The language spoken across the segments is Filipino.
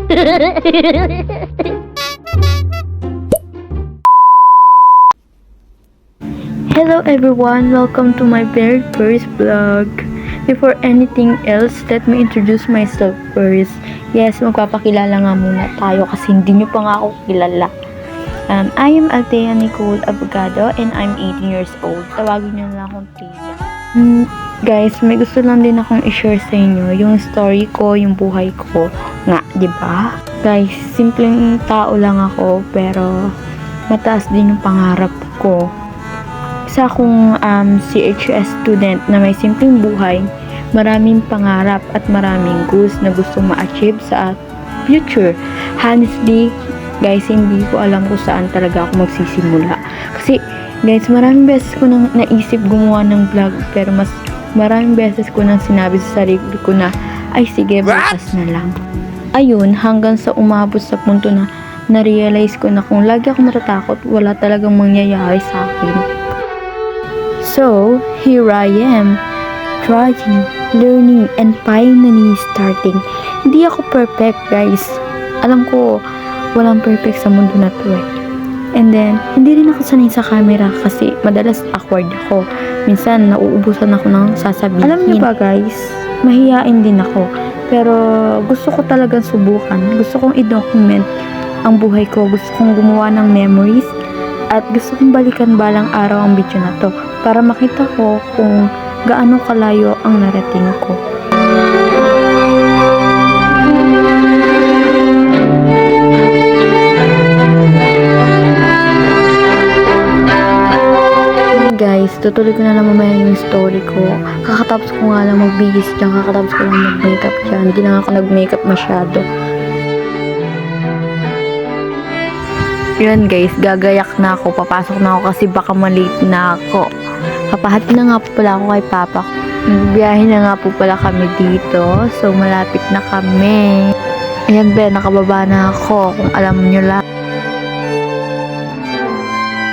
Hello everyone, welcome to my very first vlog. Before anything else, let me introduce myself first. Yes, magpapakilala nga muna tayo kasi hindi nyo pa nga ako kilala. I am Althea Nicole Abogado and I'm 18 years old. Tawagin nyo na akong Tia. Guys, may gusto lang din akong i-share sa inyo yung story ko, yung buhay ko nga, di ba? Guys, simpleng tao lang ako pero mataas din yung pangarap ko. Isa akong CHS student na may simpleng buhay, maraming pangarap at maraming goals na gusto ma-achieve sa future. Honestly, guys, hindi ko alam kung saan talaga ako magsisimula. Kasi, guys, maraming beses ko nang naisip gumawa ng vlog pero mas maraming beses ko nang sinabi sa sarili ko na, ay sige, bukas na lang. Ayun, hanggang sa umabot sa punto na na-realize ko na kung lagi ako matatakot, wala talagang mangyayari sa akin. So, here I am, trying, learning, and finally starting. Hindi ako perfect, guys. Alam ko, walang perfect sa mundo na to eh. And then, hindi rin ako sanay sa camera kasi madalas awkward ako. Minsan, nauubusan ako ng sasabihin. Alam niyo ba, guys, mahihain din ako. Pero, gusto ko talagang subukan. Gusto kong i-document ang buhay ko. Gusto kong gumawa ng memories. At gusto kong balikan balang araw ang video na to para makita ko kung gaano kalayo ang narating ko. Guys, tutuloy ko na lang mamaya yung story ko. Kakatapos ko nga lang magbihis dyan, kakatapos ko lang mag-makeup dyan. Hindi na ako nag-makeup masyado. Yun guys, gagayak na ako, papasok na ako kasi baka malate na ako. Papahati na nga po pala ako kay papa. Nagbiyahe na nga po pala kami dito, so malapit na kami. Ayan ba, nakababa na ako, kung alam nyo lang.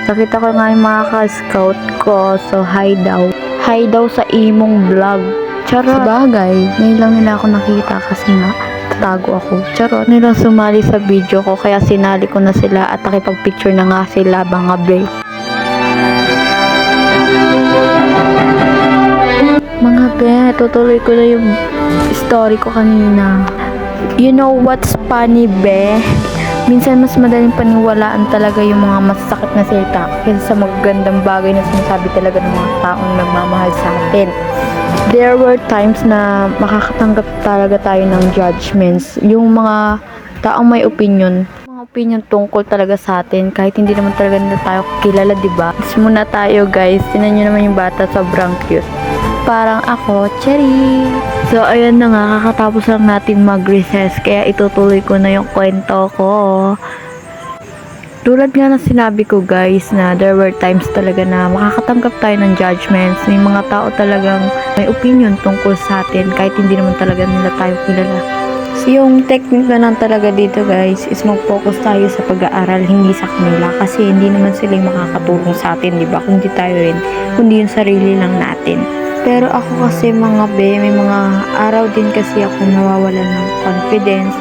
Nakita ko nga yung mga ka-scout ko, so hi daw. Hi daw sa imong vlog. Charot. Sabagay, ngayon lang nila ako nakita kasi nga tago ako. Charot. Nilang sumali sa video ko kaya sinali ko na sila at nakipag-picture na nga sila mga babe. Mga be, tutuloy ko na yung story ko kanina. You know what's funny be? Minsan mas madaling paniwalaan talaga yung mga masasakit na salita kaysa sa magagandang bagay na sinasabi talaga ng mga taong nagmamahal sa atin. There were times na makakatanggap talaga tayo ng judgments. Yung mga taong may opinion tungkol talaga sa atin kahit hindi naman talaga nila tayo kilala, diba? Mas muna tayo guys, tinan nyo naman yung bata, sobrang cute. Parang ako, cherry! So, ayun na nga, kakatapos lang natin mag-recess kaya itutuloy ko na yung kwento ko. Tulad nga ng sinabi ko guys na there were times talaga na makakatanggap tayo ng judgments. May mga tao talagang may opinion tungkol sa atin kahit hindi naman talaga nila tayo kilala. So yung technique na lang talaga dito guys is mag-focus tayo sa pag-aaral, hindi sa kanila. Kasi hindi naman sila yung makakatulong sa atin, diba? Kundi tayo rin, kundi yung sarili lang natin. Pero ako kasi mga be, may mga araw din kasi ako nawawalan ng confidence.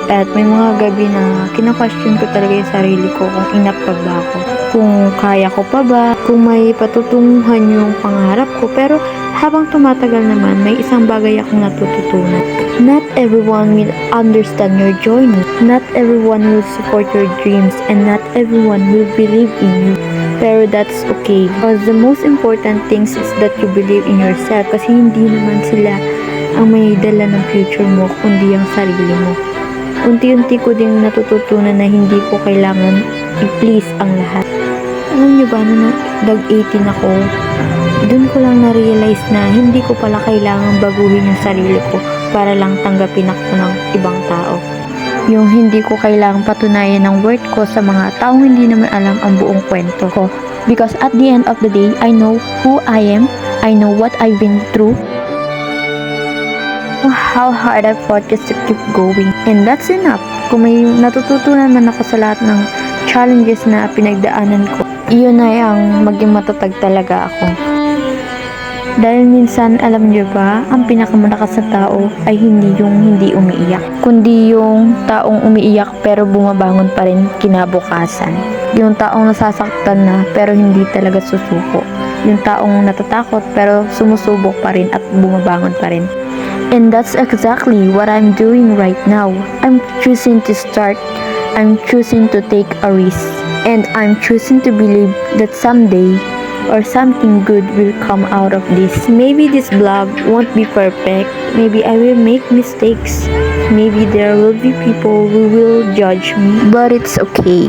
At may mga gabi na kina-question ko talaga yung sarili ko kung enough pa ba ako. Kung kaya ko pa ba, kung may patutunguhan yung pangarap ko. Pero habang tumatagal naman, may isang bagay akong natututunan. Not everyone will understand your journey. Not everyone will support your dreams. And not everyone will believe in you. Pero that's okay. Because the most important things is that you believe in yourself. Kasi hindi naman sila ang may dala ng future mo, kundi ang sarili mo. Unti-unti ko ding natututunan na hindi ko kailangan i-please ang lahat. Alam nyo ba, nung nag-18 ako, dun ko lang na-realize na hindi ko pala kailangan baguhin yung sarili ko para lang tanggapin ako ng ibang tao. Yung hindi ko kailangan patunayan ng worth ko sa mga taong hindi naman alam ang buong kwento ko. Because at the end of the day, I know who I am, I know what I've been through, how hard I fought just to keep going. And that's enough. Kung may natututunan man ako sa lahat ng challenges na pinagdaanan ko, iyon ay ang maging matatag talaga ako. Dahil minsan, alam niyo ba, ang pinakamalakas na tao ay hindi yung hindi umiiyak, kundi yung taong umiiyak pero bumabangon pa rin kinabukasan. Yung taong nasasaktan na pero hindi talaga susuko. Yung taong natatakot pero sumusubok pa rin at bumabangon pa rin. And that's exactly what I'm doing right now. I'm choosing to start. I'm choosing to take a risk. And I'm choosing to believe that someday or something good will come out of this. Maybe this vlog won't be perfect. Maybe I will make mistakes. Maybe there will be people who will judge me. But it's okay.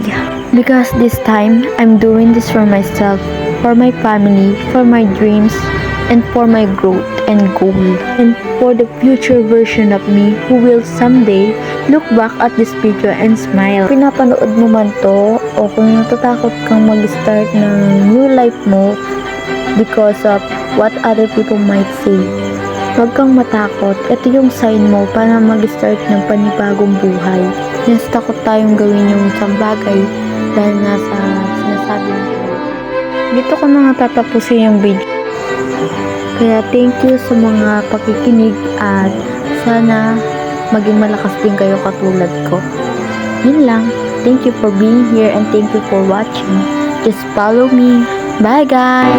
Because this time, I'm doing this for myself, for my family, for my dreams, and for my growth and goal. And for the future version of me who will someday look back at this video and smile. Pinapanood mo man to o kung natatakot kang mag-start ng new life mo because of what other people might say, huwag kang matakot. Ito yung sign mo para mag-start ng panibagong buhay. Yes, takot tayong gawin yung isang bagay dahil nga sa sinasabi ng iba. Dito ko na nga tatapusin yung video. Kaya thank you sa mga pakikinig at sana maging malakas din kayo katulad ko. Yun lang. Thank you for being here and thank you for watching. Just follow me. Bye guys!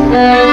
Love you all.